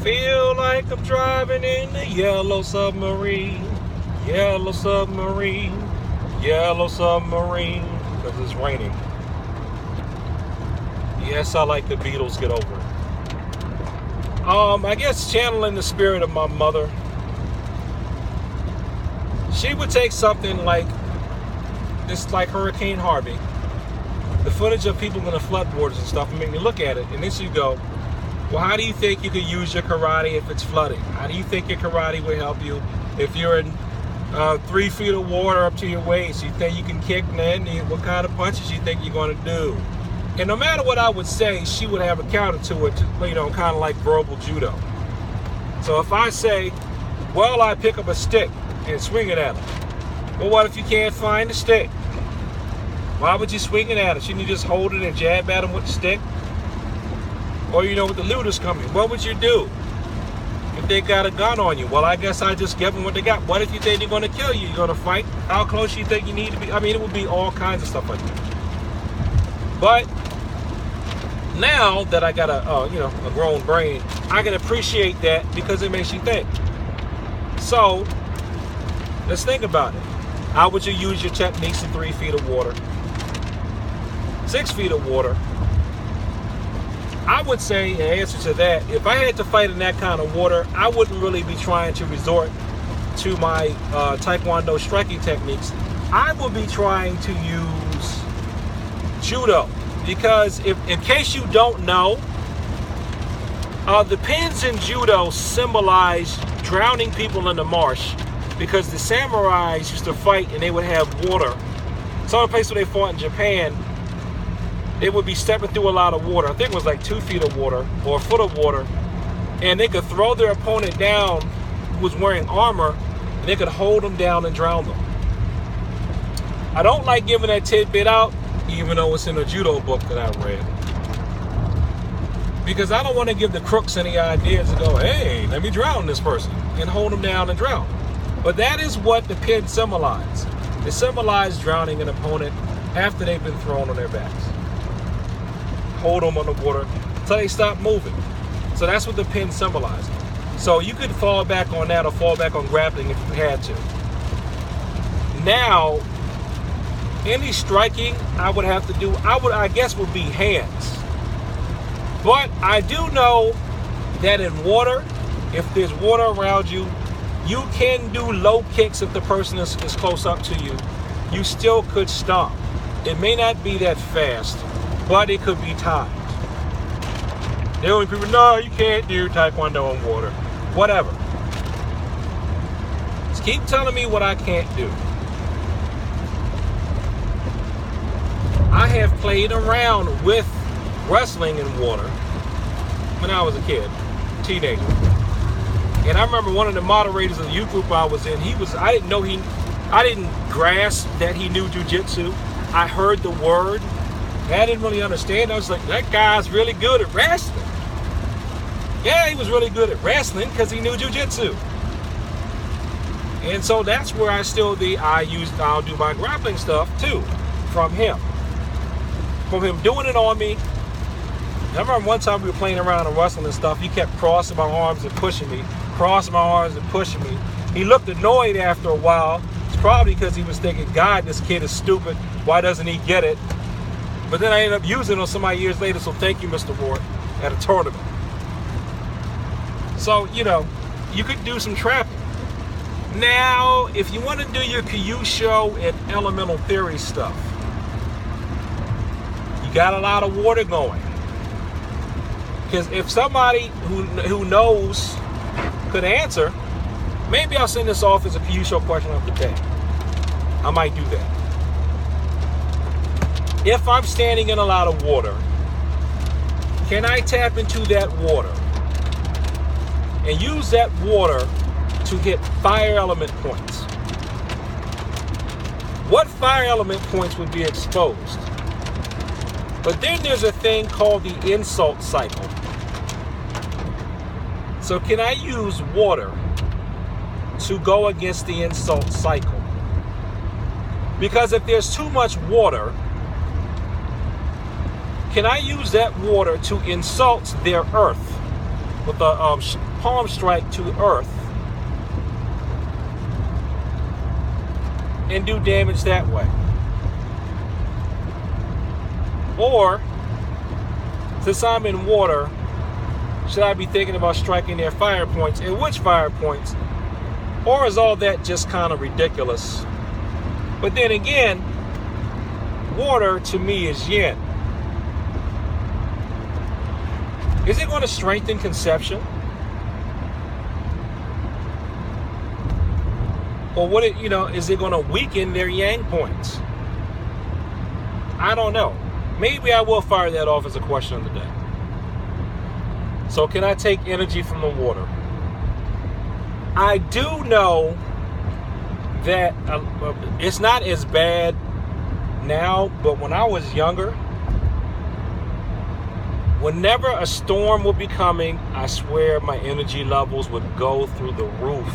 feel like I'm driving in the yellow submarine. Yellow submarine. Yellow submarine. Because it's raining. Yes, I like the Beatles. Get over it. I guess channeling the spirit of my mother. She would take something like this, like Hurricane Harvey, the footage of people in the floodwaters and stuff, and make me look at it. And then she'd go, well, how do you think you could use your karate if it's flooding? How do you think your karate would help you if you're in 3 feet of water up to your waist? You think you can kick, man? What kind of punches you think you're going to do? And no matter what I would say, she would have a counter to it, kind of like verbal judo. So if I say, well, I pick up a stick and swing it at her. Well, what if you can't find the stick? Why would you swing it at her? Shouldn't you just hold it and jab at them with the stick? Or with the loot is coming. What would you do if they got a gun on you? Well, I guess I just give them what they got. What if you think they're going to kill you? You're going to fight? How close you think you need to be? I mean, it would be all kinds of stuff like that. But now that I got a grown brain, I can appreciate that because it makes you think. So let's think about it. How would you use your techniques in 3 feet of water, 6 feet of water? I would say, in answer to that, if I had to fight in that kind of water, I wouldn't really be trying to resort to my Taekwondo striking techniques. I would be trying to use judo. Because in case you don't know, the pins in judo symbolize drowning people in the marsh, because the samurais used to fight and they would have water. Some of the places where they fought in Japan, they would be stepping through a lot of water. I think it was like 2 feet of water or a foot of water, and they could throw their opponent down who was wearing armor, and they could hold them down and drown them. I don't like giving that tidbit out, even though it's in a judo book that I read, because I don't want to give the crooks any ideas to go, hey, let me drown this person and hold them down and drown. But that is what the pin symbolizes. It symbolizes drowning an opponent after they've been thrown on their backs. Hold them on the water until they stop moving. So that's what the pin symbolizes. So you could fall back on that or fall back on grappling if you had to. Now, any striking I would have to do, I guess would be hands. But I do know that in water, if there's water around you, you can do low kicks if the person is close up to you. You still could stomp. It may not be that fast, but it could be timed. The only people, no, you can't do Taekwondo in water. Whatever. Just keep telling me what I can't do. I have played around with wrestling in water when I was a kid, teenager. And I remember one of the moderators of the youth group I was in, I didn't grasp that he knew jiu-jitsu. I heard the word. I didn't really understand. I was like, that guy's really good at wrestling. Yeah, he was really good at wrestling because he knew jiu-jitsu. And so that's where I'll do my grappling stuff too, from him. From him doing it on me. I remember one time we were playing around and wrestling and stuff. He kept crossing my arms and pushing me. Crossing my arms and pushing me. He looked annoyed after a while. It's probably because he was thinking, God, this kid is stupid. Why doesn't he get it? But then I ended up using it on somebody years later, so thank you, Mr. Ward, at a tournament. So, you could do some trapping. Now, if you want to do your Kyusho and elemental theory stuff, you got a lot of water going. Because if somebody who knows could answer, maybe I'll send this off as a Kyusho question of the day. I might do that. If I'm standing in a lot of water, can I tap into that water and use that water to hit fire element points? What fire element points would be exposed? But then there's a thing called the insult cycle. So can I use water to go against the insult cycle? Because if there's too much water, can I use that water to insult their earth? with a palm strike to earth and do damage that way? Or, since I'm in water, should I be thinking about striking their fire points? And which fire points? Or is all that just kind of ridiculous? But then again, water to me is yin. Is it going to strengthen conception? Or would it, is it going to weaken their yang points? I don't know. Maybe I will fire that off as a question of the day. So can I take energy from the water? I do know that it's not as bad now, but when I was younger, whenever a storm would be coming, I swear my energy levels would go through the roof.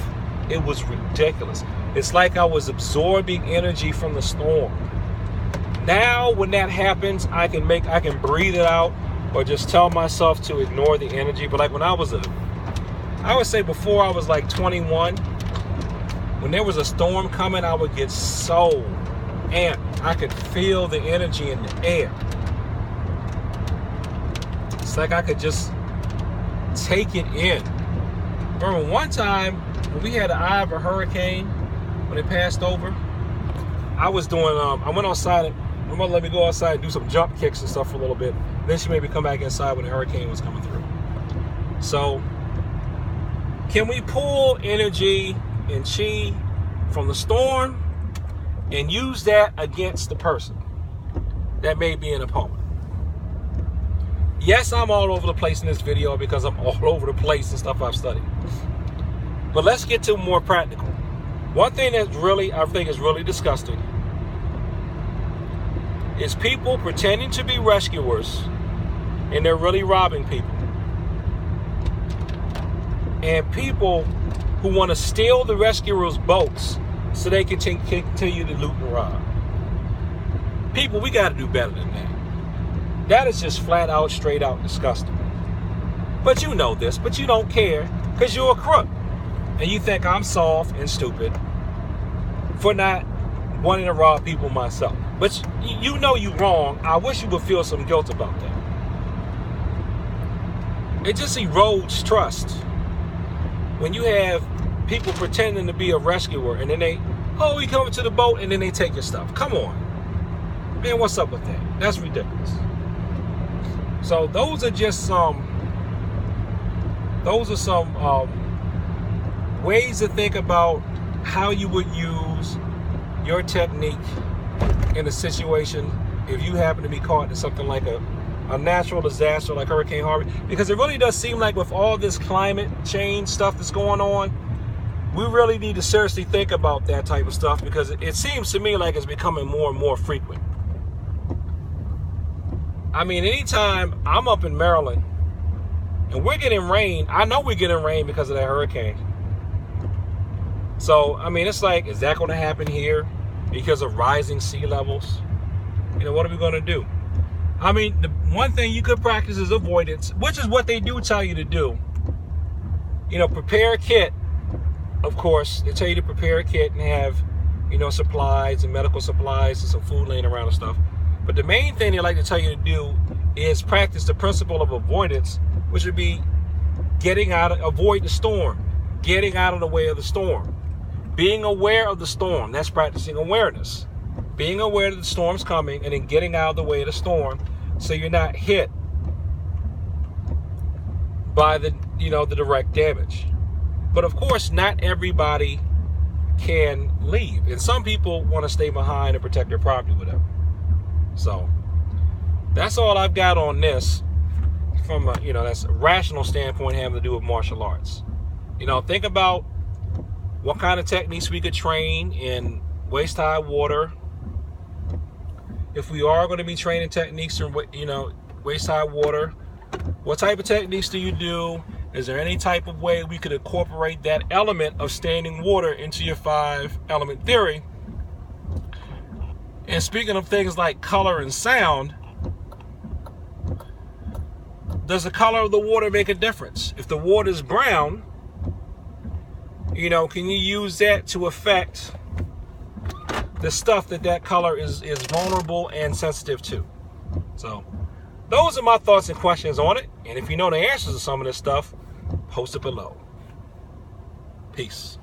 It was ridiculous. It's like I was absorbing energy from the storm. Now, when that happens, I can breathe it out or just tell myself to ignore the energy. But like when I would say before I was like 21, when there was a storm coming, I would get so amped. I could feel the energy in the air. It's like I could just take it in. Remember one time when we had the eye of a hurricane, when it passed over, I was doing, I went outside, and my mother let me go outside and do some jump kicks and stuff for a little bit. Then she made me come back inside when the hurricane was coming through. So, can we pull energy and chi from the storm and use that against the person that may be an opponent? Yes, I'm all over the place in this video because I'm all over the place in stuff I've studied. But let's get to more practical. One thing that I think is really disgusting is people pretending to be rescuers and they're really robbing people. And people who want to steal the rescuers' boats so they can continue to loot and rob. People, we got to do better than that. That is just flat out, straight out disgusting. But you know this, but you don't care because you're a crook. And you think I'm soft and stupid for not wanting to rob people myself. But you know you're wrong. I wish you would feel some guilt about that. It just erodes trust. When you have people pretending to be a rescuer and then we come to the boat and then they take your stuff. Come on. Man, what's up with that? That's ridiculous. So those are just some ways to think about how you would use your technique in a situation if you happen to be caught in something like a natural disaster like Hurricane Harvey. Because it really does seem like with all this climate change stuff that's going on, we really need to seriously think about that type of stuff because it seems to me like it's becoming more and more frequent. I mean, anytime I'm up in Maryland and we're getting rain, I know we're getting rain because of that hurricane. So, I mean, it's like, is that going to happen here because of rising sea levels? What are we going to do? I mean, the one thing you could practice is avoidance, which is what they do tell you to do. Prepare a kit. Of course, they tell you to prepare a kit and have, supplies and medical supplies and some food laying around and stuff. But the main thing they like to tell you to do is practice the principle of avoidance, which would be avoid the storm, getting out of the way of the storm, being aware of the storm. That's practicing awareness, being aware that the storm's coming and then getting out of the way of the storm so you're not hit by the direct damage. But of course, not everybody can leave, and some people want to stay behind and protect their property, whatever. So that's all I've got on this from that's a rational standpoint having to do with martial arts. Think about what kind of techniques we could train in waist-high water. If we are going to be training techniques in waist-high water, what type of techniques do you do? Is there any type of way we could incorporate that element of standing water into your 5-element theory? And speaking of things like color and sound, does the color of the water make a difference? If the water is brown, you know, can you use that to affect the stuff that color is vulnerable and sensitive to? So those are my thoughts and questions on it. And if you know the answers to some of this stuff, post it below. Peace.